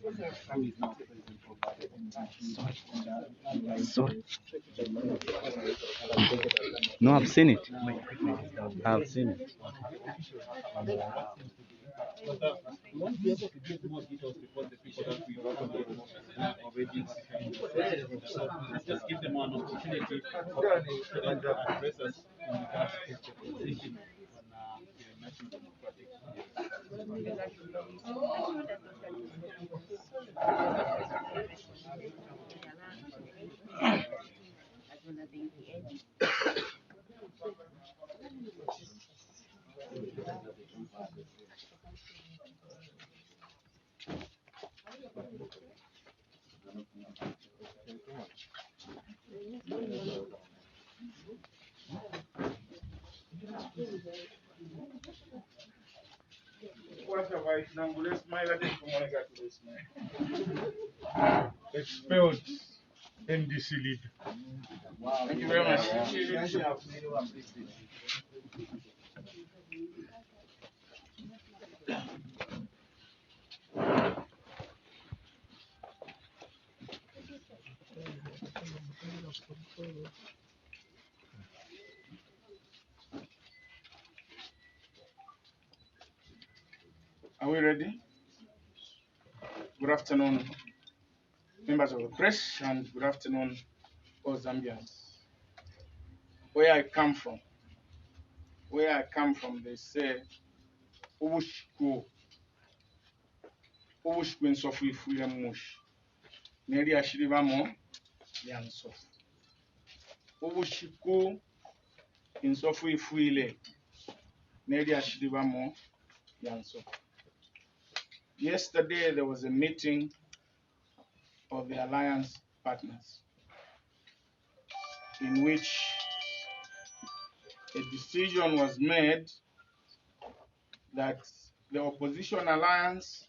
who is now president of Sorry. No, I've seen it. my equipment is down there. I've seen it. We won't be able to give more details because the people that we work on are already so let's just give them an opportunity to address us in regards to the position on the National Democratic Expelled NDC leader. Thank you very much. Are we ready? Good afternoon, members of the press, and good afternoon, all Zambians. Where I come from, they say, Ubushiku, Ubushiku insofu ifuile mushi. Neri ashiribamo, yansofu. Ubushiku insofu ifuile. Neri ashiribamo, yansofu. Yesterday, there was a meeting of the alliance partners in which a decision was made that the opposition alliance,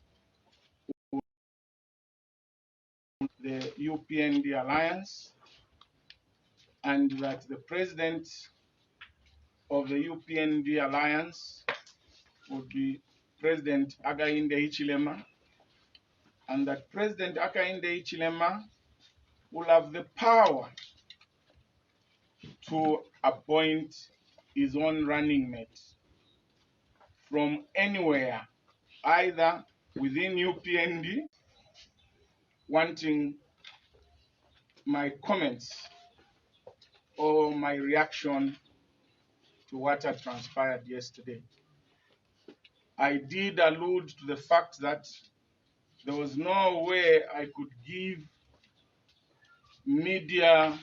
the UPND alliance, and that the president of the UPND alliance would be President Hakainde Hichilema, and that President Hakainde Hichilema will have the power to appoint his own running mate from anywhere, either within UPND, wanting my comments or my reaction to what had transpired yesterday. I did allude to the fact that there was no way I could give media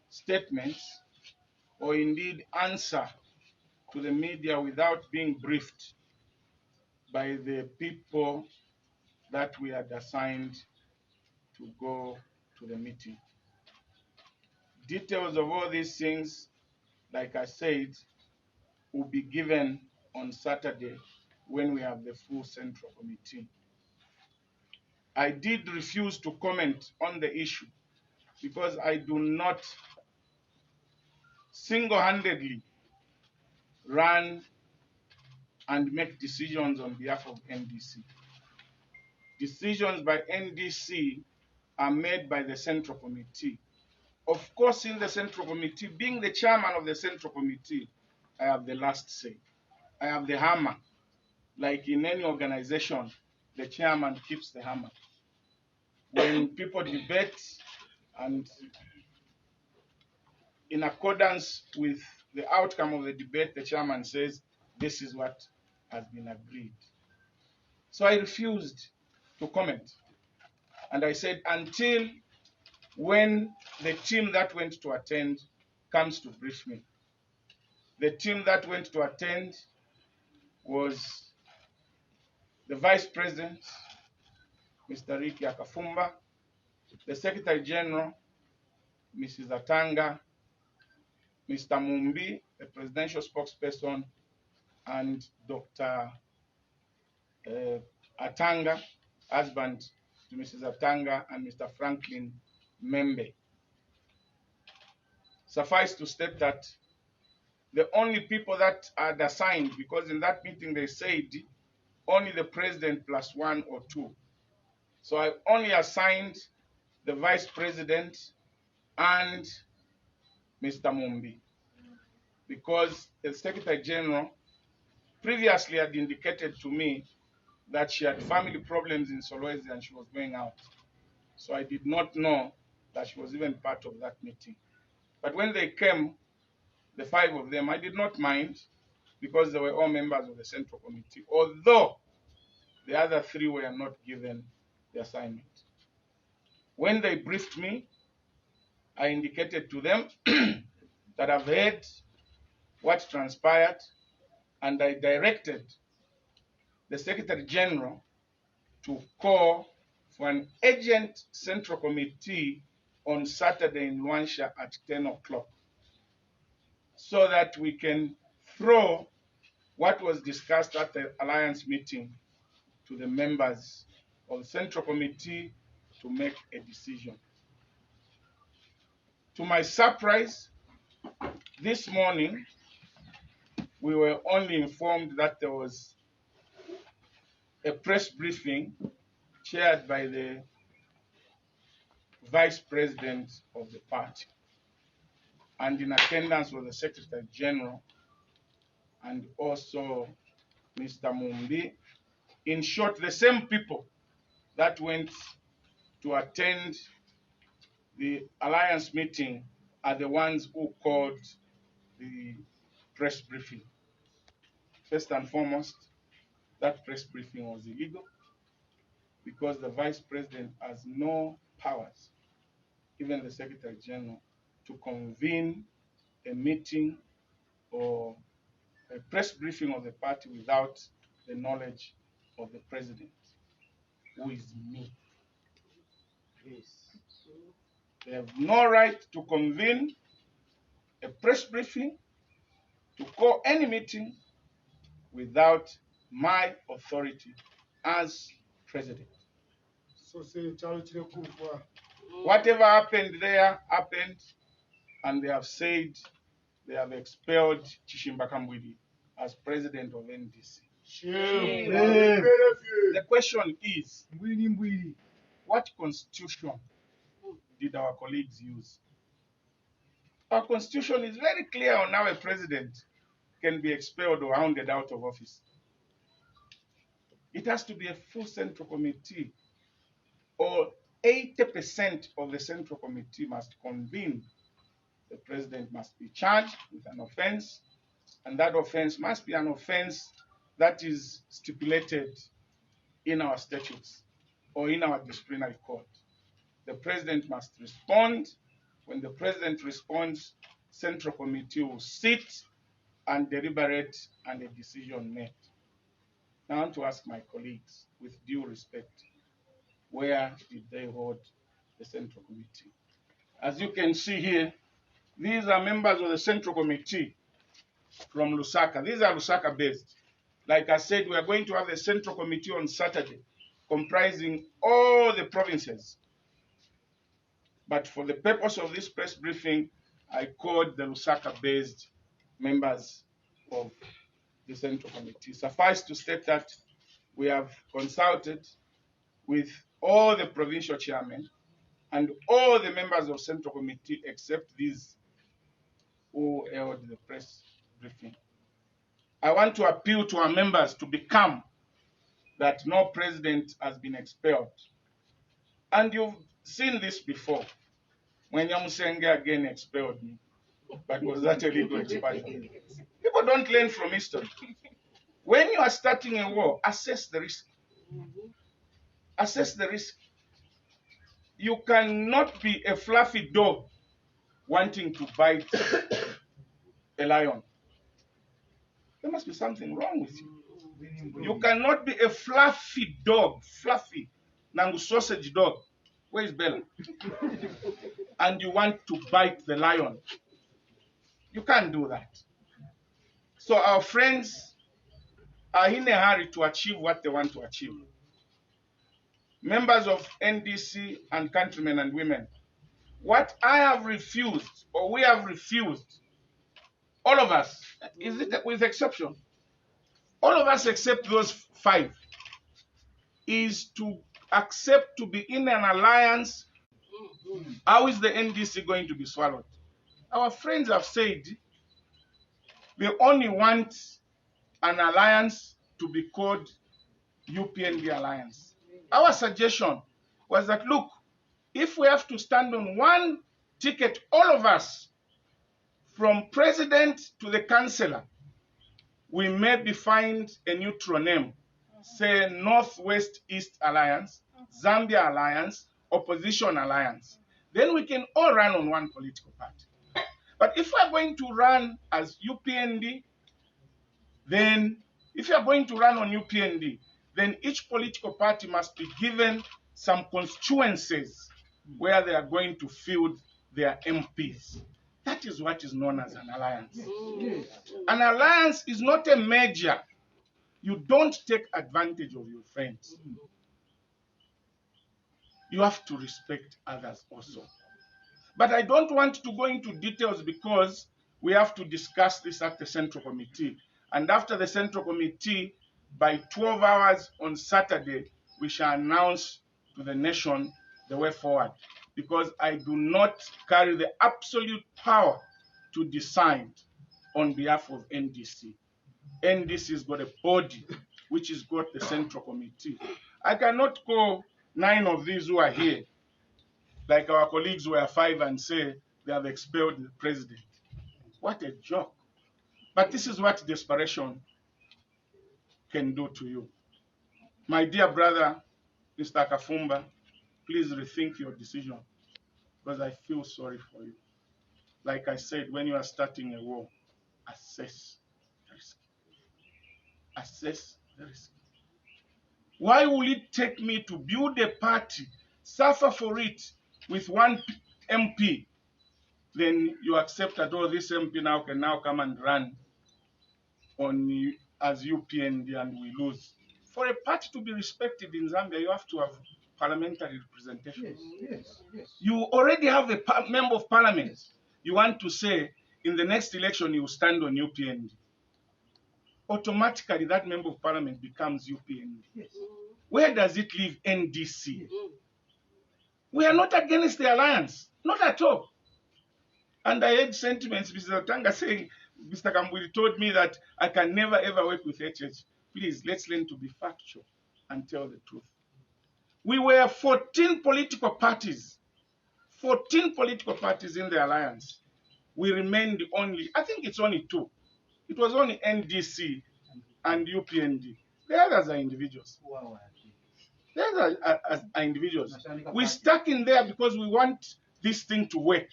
statements or indeed answer to the media without being briefed by the people that we had assigned to go to the meeting. Details of all these things, like I said, will be given on Saturday when we have the full Central Committee. I did refuse to comment on the issue because I do not single-handedly run and make decisions on behalf of NDC. Decisions by NDC are made by the Central Committee. Of course, in the Central Committee, being the chairman of the Central Committee, I have the last say. I have the hammer. Like in any organization, the chairman keeps the hammer. When people debate and in accordance with the outcome of the debate, the chairman says, this is what has been agreed. So I refused to comment. And I said, until when the team that went to attend comes to brief me. The team that went to attend was the Vice President, Mr. Ricky Akafumba, the Secretary General, Mrs. Atanga, Mr. Mumbi, the Presidential Spokesperson, and Dr. Atanga, husband to Mrs. Atanga, and Mr. Franklin Membe. Suffice to state that the only people that are assigned, because in that meeting they said only the president plus one or two, So I only assigned the Vice President and Mr. Mumbi, because the Secretary General previously had indicated to me that she had family problems in Solwezi and she was going out. So I did not know that she was even part of that meeting. But when they came, the 5 of them, I did not mind, because they were all members of the Central Committee, although the other 3 were not given the assignment. When they briefed me, I indicated to them that I've heard what transpired, and I directed the Secretary General to call for an urgent Central Committee on Saturday in Luansha at 10 o'clock, so that we can throw what was discussed at the Alliance meeting to the members of the Central Committee to make a decision. To my surprise, this morning, we were only informed that there was a press briefing chaired by the Vice President of the party, and in attendance was the Secretary General and also Mr. Mumbi. In short, the same people that went to attend the Alliance meeting are the ones who called the press briefing. First and foremost, that press briefing was illegal, because the Vice President has no powers, even the Secretary General, to convene a meeting or a press briefing of the party without the knowledge of the President, who is me. They have no right to convene a press briefing, to call any meeting without my authority as President. Whatever happened there happened, and they have said they have expelled Chishimba Kambwili as President of NDC. The question is, what constitution did our colleagues use? Our constitution is very clear on how a president can be expelled or hounded out of office. It has to be a full Central Committee, or 80% of the Central Committee must convene. The president must be charged with an offense, and that offense must be an offense that is stipulated in our statutes or in our disciplinary code. The president must respond. When the president responds, Central Committee will sit and deliberate and a decision made. Now I want to ask my colleagues, with due respect, where did they hold the Central Committee? As you can see here, these are members of the Central Committee from Lusaka. These are Lusaka based. Like I said, we are going to have a Central Committee on Saturday, comprising all the provinces. But for the purpose of this press briefing, I called the Lusaka-based members of the Central Committee. Suffice to state that we have consulted with all the provincial chairmen and all the members of Central Committee except these who held the press briefing. I want to appeal to our members to be calm, that no president has been expelled. And you've seen this before, when Yamusenge again expelled me. But was that a legal expulsion? People don't learn from history. When you are starting a war, assess the risk. Assess the risk. You cannot be a fluffy dog wanting to bite a lion. There must be something wrong with you. You cannot be a fluffy dog, fluffy, nangu sausage dog. Where is Bella? And you want to bite the lion. You can't do that. So our friends are in a hurry to achieve what they want to achieve. Members of NDC and countrymen and women, what I have refused, or we have refused, all of us, is it with exception, all of us except those 5, is to accept to be in an alliance, how is the NDC going to be swallowed? Our friends have said they only want an alliance to be called UPND Alliance. Our suggestion was that, look, if we have to stand on one ticket, all of us, from president to the councillor, we maybe find a neutral name, say Northwest East Alliance, Zambia Alliance, Opposition Alliance. Then we can all run on one political party. But if we're going to run as UPND, then if you're going to run on UPND, then each political party must be given some constituencies where they are going to field their MPs. That is what is known as an alliance. An alliance is not a merger. You don't take advantage of your friends. You have to respect others also. But I don't want to go into details because we have to discuss this at the Central Committee. And after the Central Committee, by 12 hours on Saturday, we shall announce to the nation the way forward. Because I do not carry the absolute power to decide on behalf of NDC. NDC has got a body which has got the Central Committee. I cannot call 9 of these who are here, like our colleagues were 5, and say they have expelled the president. What a joke. But this is what desperation can do to you. My dear brother, Mr. Kafumba, please rethink your decision, because I feel sorry for you. Like I said, when you are starting a war, assess the risk. Assess the risk. Why will it take me to build a party, suffer for it with one MP, then you accept that, oh, this MP now can come and run on as UPND and we lose? For a party to be respected in Zambia, you have to have parliamentary representation. Yes. You already have a member of parliament. You want to say, in the next election, you stand on UPND. Automatically, that member of parliament becomes UPND. Yes. Where does it leave NDC? We are not against the alliance, not at all. And I heard sentiments, Mr. Tanga saying, Mr. Kambwili told me that I can never ever work with HH. Please, let's learn to be factual and tell the truth. We were 14 political parties. 14 political parties in the alliance. We remained only, I think it's only 2. It was only NDC and UPND. The others are individuals. The others are individuals. We stuck in there because we want this thing to work.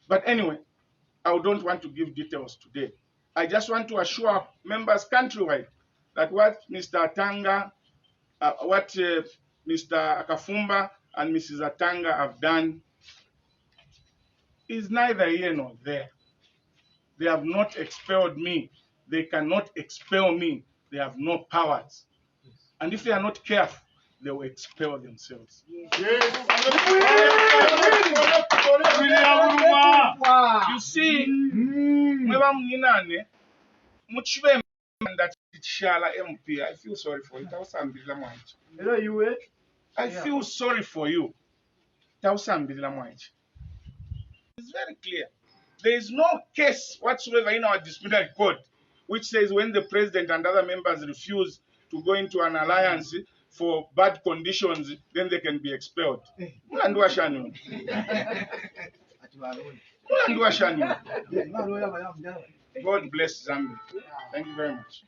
But anyway, I don't want to give details today. I just want to assure members countrywide that what Mr. Atanga, Mr. Kafumba and Mrs. Atanga have done is neither here nor there. They have not expelled me. They cannot expel me. They have no powers. And if they are not careful, they will expel themselves. You see, I feel sorry for you. I feel sorry for you. It's very clear. There is no case whatsoever in our disciplinary code which says when the president and other members refuse to go into an alliance for bad conditions, then they can be expelled. God bless Zambia. Thank you very much.